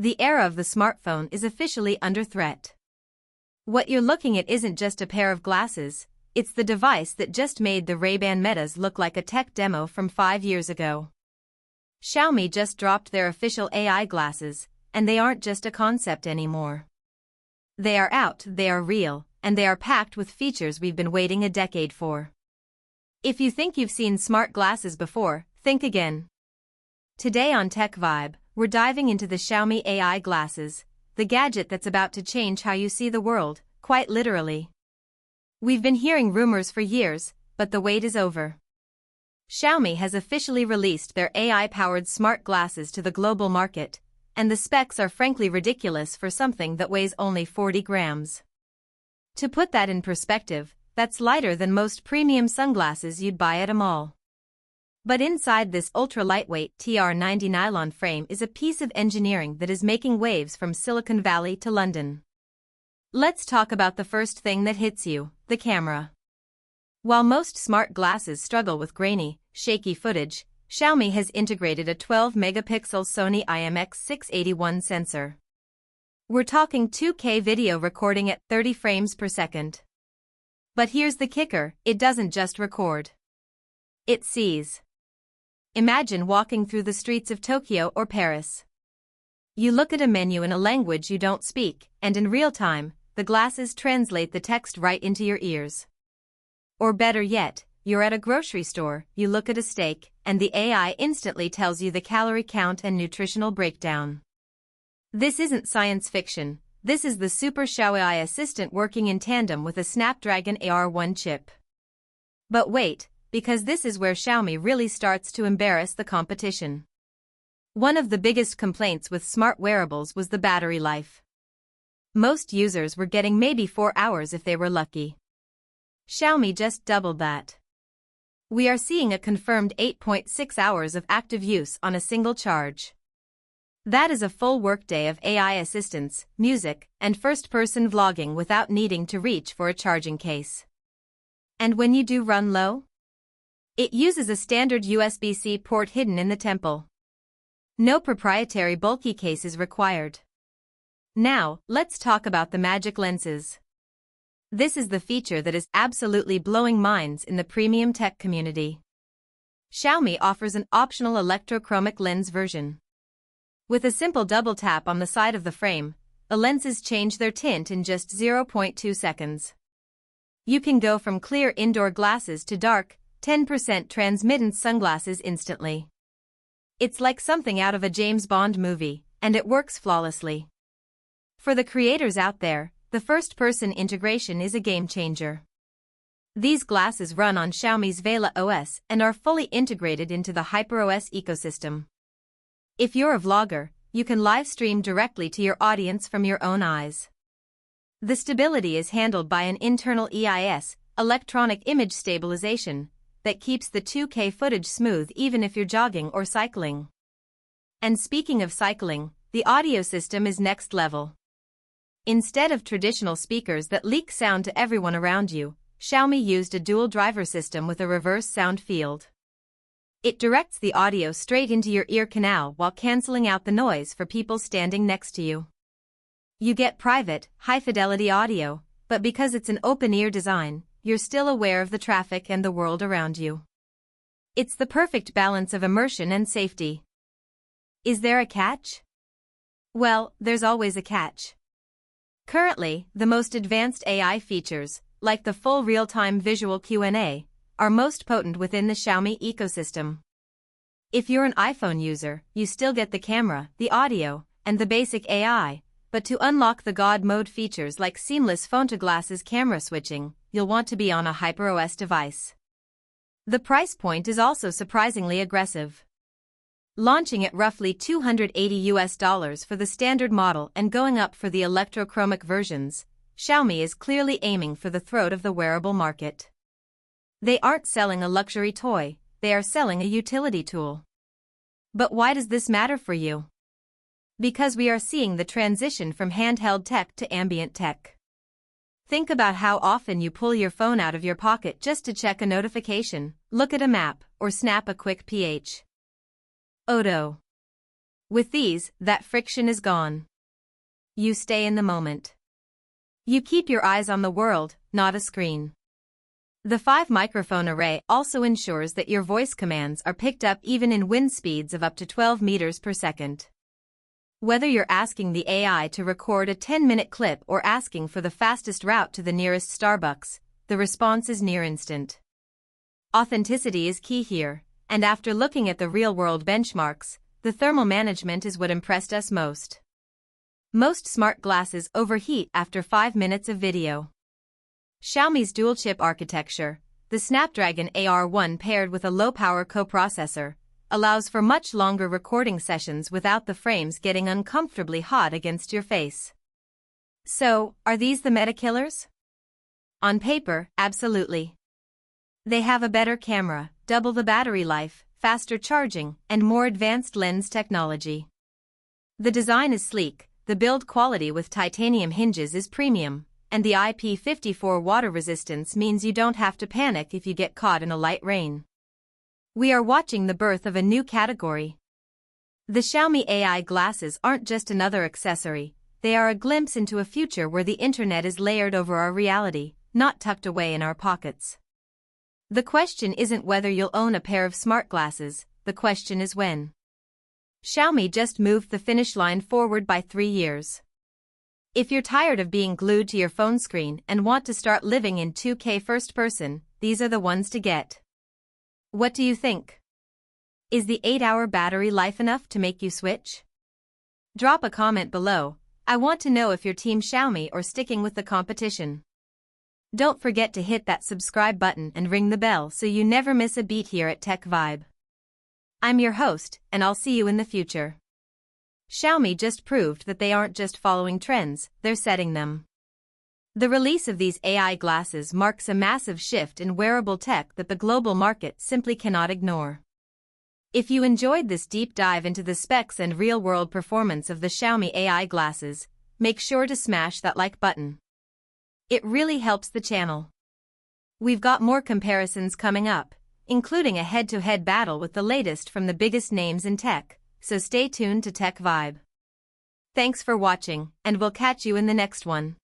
The era of the smartphone is officially under threat. What you're looking at isn't just a pair of glasses, it's the device that just made the Ray-Ban Metas look like a tech demo from 5 years ago. Xiaomi just dropped their official AI glasses, and they aren't just a concept anymore. They are out, they are real, and they are packed with features we've been waiting a decade for. If you think you've seen smart glasses before, think again. Today on TechVibe, we're diving into the Xiaomi AI glasses, the gadget that's about to change how you see the world, quite literally. We've been hearing rumors for years, but the wait is over. Xiaomi has officially released their AI-powered smart glasses to the global market, and the specs are frankly ridiculous for something that weighs only 40 grams. To put that in perspective, that's lighter than most premium sunglasses you'd buy at a mall. But inside this ultra-lightweight TR90 nylon frame is a piece of engineering that is making waves from Silicon Valley to London. Let's talk about the first thing that hits you, the camera. While most smart glasses struggle with grainy, shaky footage, Xiaomi has integrated a 12-megapixel Sony IMX681 sensor. We're talking 2K video recording at 30 frames per second. But here's the kicker, it doesn't just record. It sees. Imagine walking through the streets of Tokyo or Paris. You look at a menu in a language you don't speak, and in real time, the glasses translate the text right into your ears. Or better yet, you're at a grocery store, you look at a steak, and the AI instantly tells you the calorie count and nutritional breakdown. This isn't science fiction, this is the Super Xiaomi AI assistant working in tandem with a Snapdragon AR1 chip. But wait, because this is where Xiaomi really starts to embarrass the competition. One of the biggest complaints with smart wearables was the battery life. Most users were getting maybe 4 hours if they were lucky. Xiaomi just doubled that. We are seeing a confirmed 8.6 hours of active use on a single charge. That is a full workday of AI assistance, music, and first-person vlogging without needing to reach for a charging case. And when you do run low? It uses a standard USB-C port hidden in the temple. No proprietary bulky cases required. Now, let's talk about the magic lenses. This is the feature that is absolutely blowing minds in the premium tech community. Xiaomi offers an optional electrochromic lens version. With a simple double tap on the side of the frame, the lenses change their tint in just 0.2 seconds. You can go from clear indoor glasses to dark, 10% transmittance sunglasses instantly. It's like something out of a James Bond movie, and it works flawlessly. For the creators out there, the first-person integration is a game-changer. These glasses run on Xiaomi's Vela OS and are fully integrated into the HyperOS ecosystem. If you're a vlogger, you can live stream directly to your audience from your own eyes. The stability is handled by an internal EIS, electronic image stabilization, that keeps the 2K footage smooth even if you're jogging or cycling. And speaking of cycling, the audio system is next level. Instead of traditional speakers that leak sound to everyone around you, Xiaomi used a dual driver system with a reverse sound field. It directs the audio straight into your ear canal while canceling out the noise for people standing next to you. You get private, high-fidelity audio, but because it's an open-ear design, you're still aware of the traffic and the world around you. It's the perfect balance of immersion and safety. Is there a catch? Well, there's always a catch. Currently, the most advanced AI features, like the full real-time visual Q&A, are most potent within the Xiaomi ecosystem. If you're an iPhone user, you still get the camera, the audio, and the basic AI, but to unlock the God mode features like seamless phone-to-glasses camera switching, you'll want to be on a HyperOS device. The price point is also surprisingly aggressive. Launching at roughly $280 for the standard model and going up for the electrochromic versions, Xiaomi is clearly aiming for the throat of the wearable market. They aren't selling a luxury toy, they are selling a utility tool. But why does this matter for you? Because we are seeing the transition from handheld tech to ambient tech. Think about how often you pull your phone out of your pocket just to check a notification, look at a map, or snap a quick PH. Odo. With these, that friction is gone. You stay in the moment. You keep your eyes on the world, not a screen. The 5-microphone array also ensures that your voice commands are picked up even in wind speeds of up to 12 meters per second. Whether you're asking the AI to record a 10-minute clip or asking for the fastest route to the nearest Starbucks, the response is near instant. Authenticity is key here, and after looking at the real-world benchmarks, the thermal management is what impressed us most. Most smart glasses overheat after 5 minutes of video. Xiaomi's dual-chip architecture, the Snapdragon AR1 paired with a low-power coprocessor, allows for much longer recording sessions without the frames getting uncomfortably hot against your face. So, are these the meta killers? On paper, absolutely. They have a better camera, double the battery life, faster charging, and more advanced lens technology. The design is sleek, the build quality with titanium hinges is premium, and the IP54 water resistance means you don't have to panic if you get caught in a light rain. We are watching the birth of a new category. The Xiaomi AI glasses aren't just another accessory, they are a glimpse into a future where the internet is layered over our reality, not tucked away in our pockets. The question isn't whether you'll own a pair of smart glasses, the question is when. Xiaomi just moved the finish line forward by 3 years. If you're tired of being glued to your phone screen and want to start living in 2K first person, these are the ones to get. What do you think? Is the 8-hour battery life enough to make you switch? Drop a comment below. I want to know if you're Team Xiaomi or sticking with the competition. Don't forget to hit that subscribe button and ring the bell so you never miss a beat here at TechVibe. I'm your host, and I'll see you in the future. Xiaomi just proved that they aren't just following trends, they're setting them. The release of these AI glasses marks a massive shift in wearable tech that the global market simply cannot ignore. If you enjoyed this deep dive into the specs and real-world performance of the Xiaomi AI glasses, make sure to smash that like button. It really helps the channel. We've got more comparisons coming up, including a head-to-head battle with the latest from the biggest names in tech, so stay tuned to TechVibe. Thanks for watching, and we'll catch you in the next one.